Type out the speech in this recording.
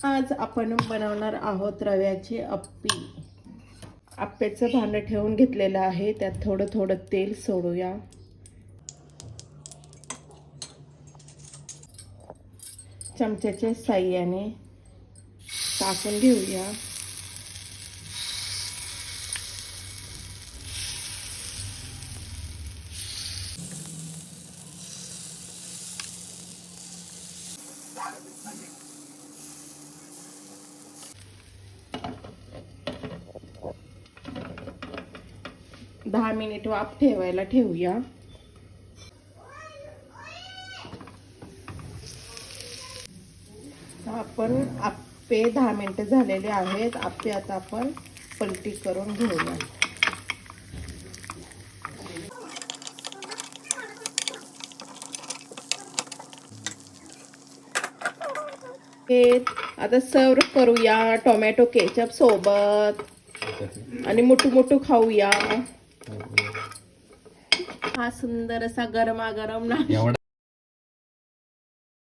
आज आपण बनवणार आहोत रव्याची अप्पी। आप्प्याचं भांडं ठेवून घेतलेलं आहे, त्यात थोडं थोडं तेल सोडूया। चमच्याच्या साहाय्याने टाकून घेऊया। दहा मिनिट वाफ ठेवायला ठेवूया। आपण आप्पे 10 मिनिट झालेले आहेत। आप्पे आता आपण पलटी करून घेऊया। हे आता सर्व करूया टोमॅटो केचप सोबत आणि मोठू मोठू खाऊया। हा सुंदर असा गरमागरम